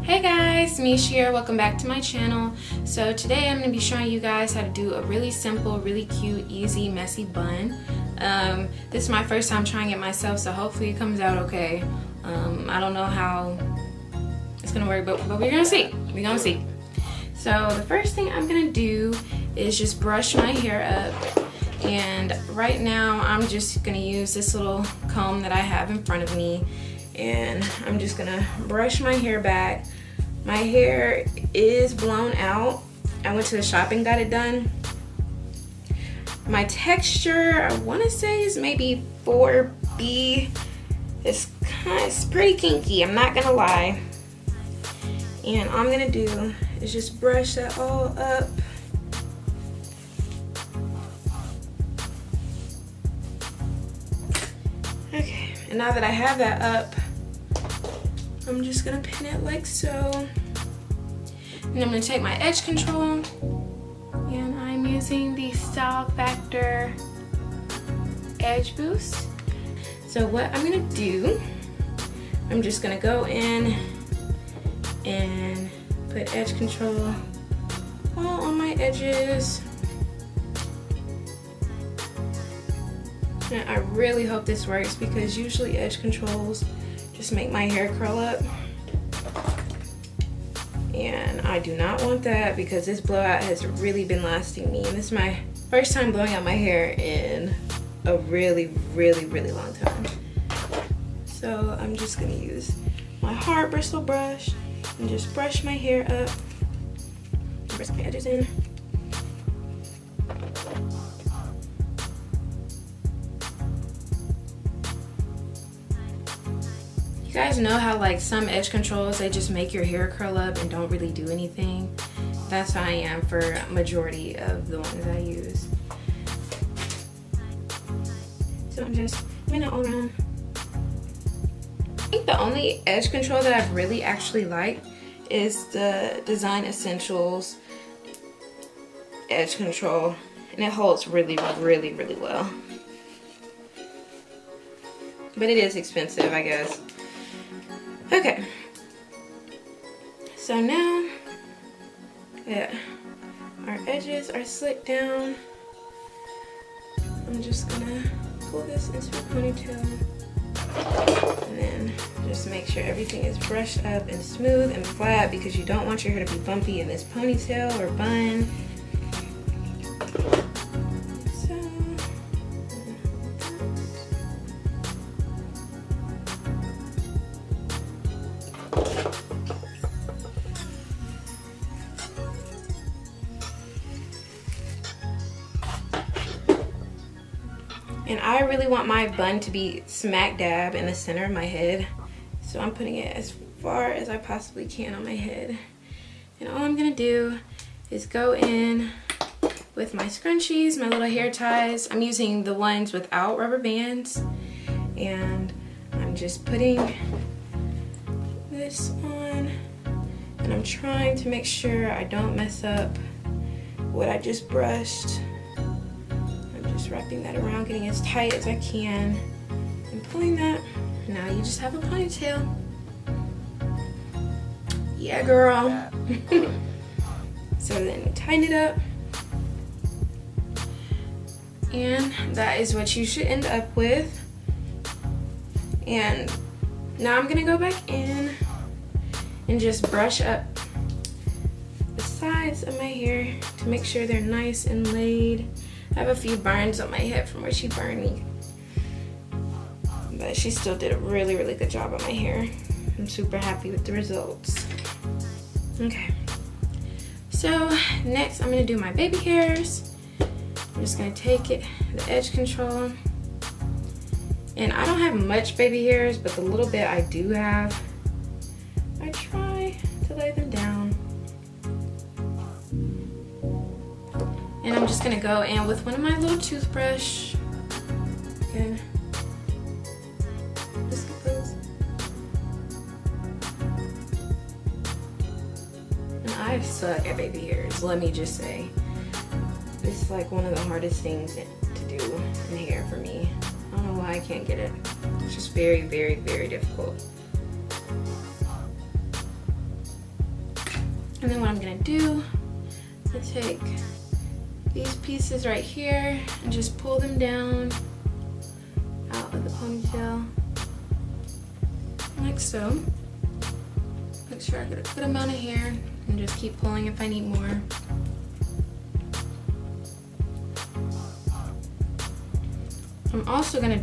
Hey guys, Meesh here. Welcome back to my channel. So today I'm going to be showing you guys how to do a really simple, really cute, easy, messy bun. This is my first time trying it myself, so hopefully it comes out okay. I don't know how it's going to work, but we're going to see. We're going to see. So the first thing I'm going to do is just brush my hair up. And right now I'm just going to use this little comb that I have in front of me. And I'm just going to brush my hair back. My hair is blown out. I went to the shop and got it done. My texture, I want to say, is maybe 4B. It's pretty kinky, I'm not gonna lie. And all I'm gonna do is just brush that all up. Okay, and now that I have that up, I'm just gonna pin it like so. And I'm gonna take my edge control, and I'm using the Style Factor Edge Boost. So what I'm gonna do, I'm just gonna go in and put edge control all on my edges. And I really hope this works because usually edge controls just make my hair curl up. And I do not want that because this blowout has really been lasting me. And this is my first time blowing out my hair in a really long time. So I'm just gonna use my hard bristle brush and just brush my hair up. Brush my edges in. You guys know how like some edge controls, they just make your hair curl up and don't really do anything? That's how I am for a majority of the ones I use. So I'm just doing it all around. I think the only edge control that I've really actually liked is the Design Essentials edge control, and it holds really well. But it is expensive, I guess. Okay, so now that our edges are slicked down, I'm just gonna pull this into a ponytail and then just make sure everything is brushed up and smooth and flat because you don't want your hair to be bumpy in this ponytail or bun. And I really want my bun to be smack dab in the center of my head. So I'm putting it as far as I possibly can on my head. And all I'm gonna do is go in with my scrunchies, my little hair ties. I'm using the ones without rubber bands. And I'm just putting this on. And I'm trying to make sure I don't mess up what I just brushed. Just wrapping that around, getting as tight as I can, and pulling that. Now you just have a ponytail. Yeah, girl. So then tighten it up. And that is what you should end up with. And now I'm gonna go back in and just brush up the sides of my hair to make sure they're nice and laid. I have a few burns on my head from where she burned me, but she still did a really good job on my hair. I'm super happy with the results. Okay, so next I'm gonna do my baby hairs. I'm just gonna take the edge control, and I don't have much baby hairs, but the little bit I do have, I try to lay them down. And I'm just gonna go in with one of my little toothbrush. Again. Just get those. And I suck at baby hairs, let me just say. It's like one of the hardest things to do in hair for me. I don't know why I can't get it. It's just very difficult. And then what I'm gonna do is take these pieces right here and just pull them down out of the ponytail, like so. Make sure I get a good amount of hair and just keep pulling if I need more. I'm also gonna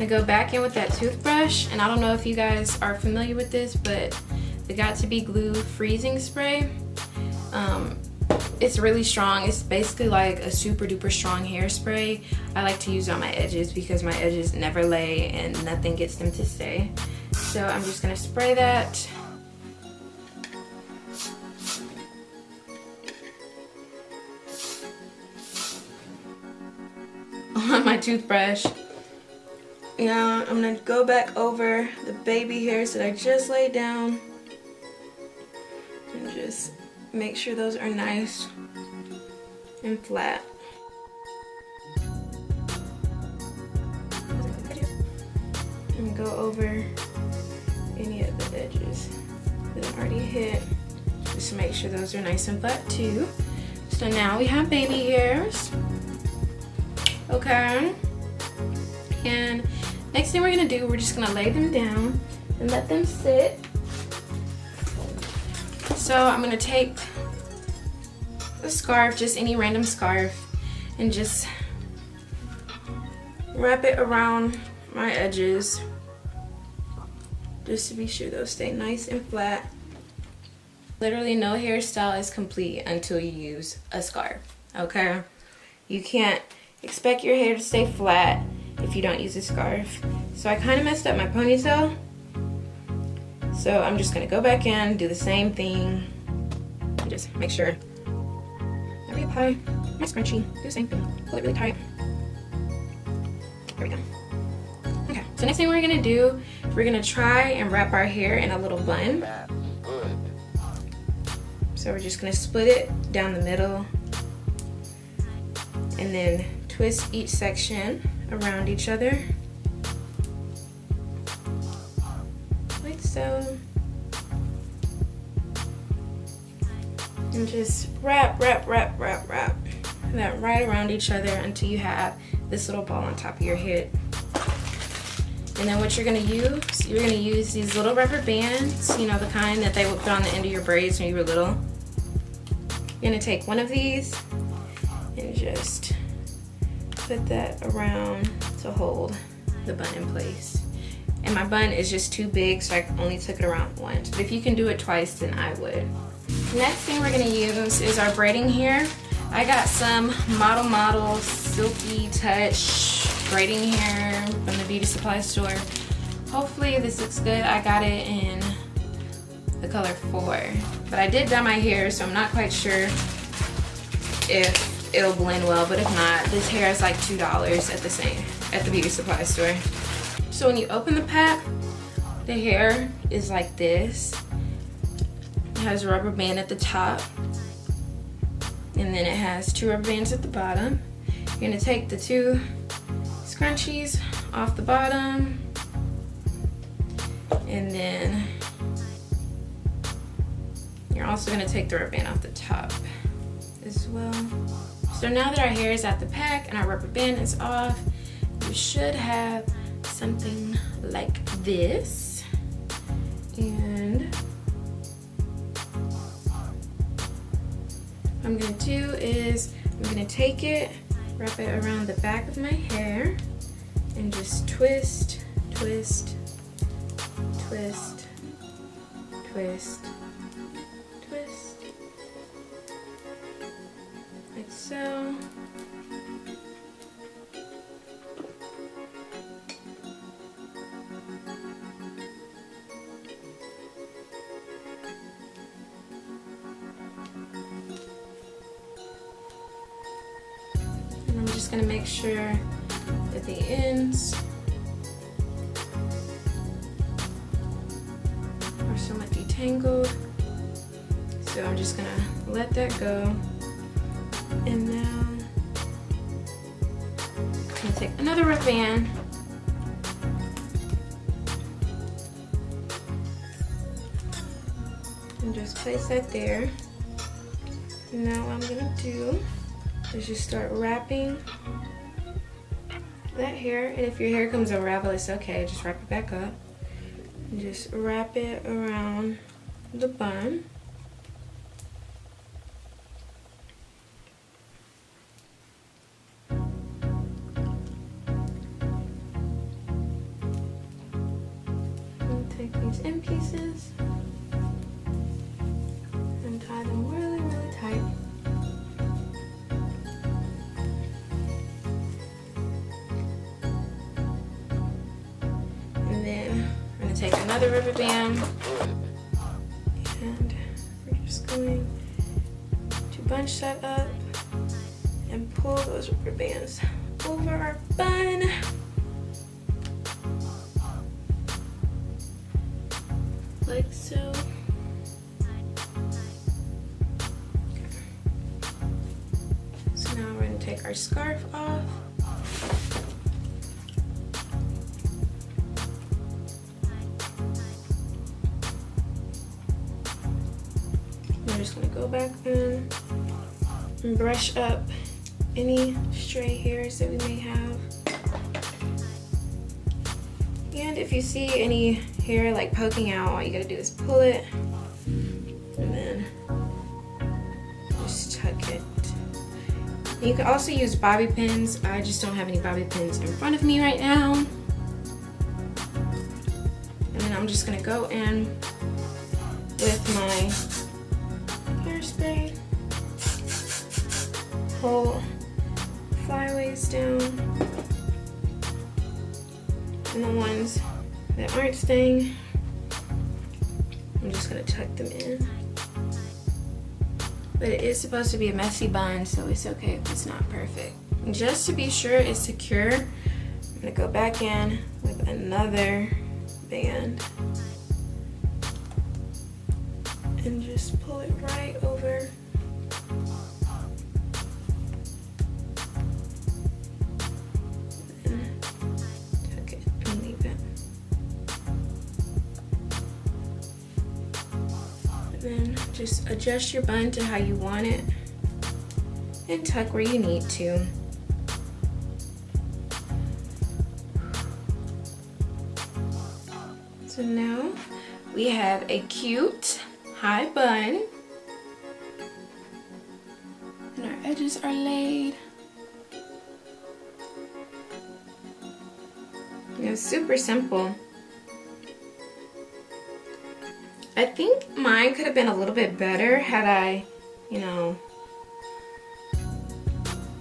go back in with that toothbrush, and I don't know if you guys are familiar with this, but the Got To Be Glue freezing spray, it's really strong. It's basically like a super duper strong hairspray. I like to use it on my edges because my edges never lay and nothing gets them to stay. So I'm just gonna spray that. On my toothbrush. Yeah, I'm gonna go back over the baby hairs that I just laid down and just make sure those are nice and flat. And go over any of the edges that I already hit, just to make sure those are nice and flat too. So now we have baby hairs. Okay, and next thing we're gonna do, we're just gonna lay them down and let them sit. So I'm gonna take a scarf, just any random scarf, and just wrap it around my edges, just to be sure those stay nice and flat. Literally no hairstyle is complete until you use a scarf, okay? You can't expect your hair to stay flat if you don't use a scarf. So I kind of messed up my ponytail. So I'm just gonna go back in, do the same thing, and just make sure I reapply my scrunchie. Do the same thing, pull it really tight. There we go. Okay, so next thing we're gonna do, we're gonna try and wrap our hair in a little bun. So we're just gonna split it down the middle and then twist each section around each other, like so. And just wrap that right around each other until you have this little ball on top of your head. And then what you're gonna use, these little rubber bands, you know, the kind that they would put on the end of your braids when you were little. You're gonna take one of these and just put that around to hold the bun in place. And my bun is just too big, so I only took it around once. But if you can do it twice, then I would. Next thing we're gonna use is our braiding hair. I got some Model Silky Touch braiding hair from the beauty supply store. Hopefully this looks good. I got it in the color 4. But I did dye my hair, so I'm not quite sure if it'll blend well, but if not, this hair is like $2 at the beauty supply store. So when you open the pack, the hair is like this. It has a rubber band at the top, and then it has 2 rubber bands at the bottom. You're gonna take the 2 scrunchies off the bottom, and then you're also gonna take the rubber band off the top as well. So now that our hair is at the pack and our rubber band is off, you should have something like this. And what I'm gonna do is I'm gonna take it, wrap it around the back of my hair, and just twist, twist, twist, twist, twist, like so. And I'm just going to make sure that the ends are somewhat detangled. So I'm just going to let that go. And now I'm going to take another rubber band and And just place that there. Now what I'm gonna do is just start wrapping that hair. And if your hair comes unraveled, it's okay. Just wrap it back up. And just wrap it around the bun. And take these end pieces and tie them really, really tight. And then we're going to take another rubber band and we're just going to bunch that up and pull those rubber bands over our bun. Like so. So now we're going to take our scarf off. We're just going to go back in and brush up any stray hairs that we may have. And if you see any hair like poking out, all you gotta do is pull it and then just tuck it. And you can also use bobby pins. I just don't have any bobby pins in front of me right now. And then I'm just gonna go in with my hairspray, pull flyaways down, and the ones that aren't staying, I'm just gonna tuck them in. But it is supposed to be a messy bun, so it's okay if it's not perfect. And just to be sure it's secure, I'm gonna go back in with another band and just pull it right over. Then just adjust your bun to how you want it and tuck where you need to. So now we have a cute high bun and our edges are laid. It's super simple. I think mine could have been a little bit better had I,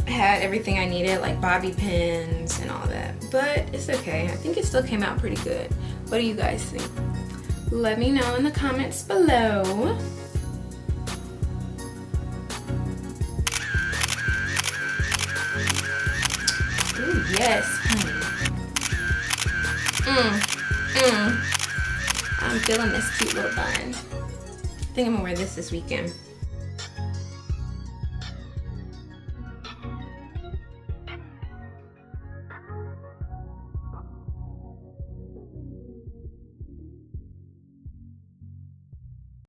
had everything I needed, like bobby pins and all that. But it's okay. I think it still came out pretty good. What do you guys think? Let me know in the comments below. Ooh, yes, honey. I'm feeling this cute little bun. I think I'm gonna wear this weekend.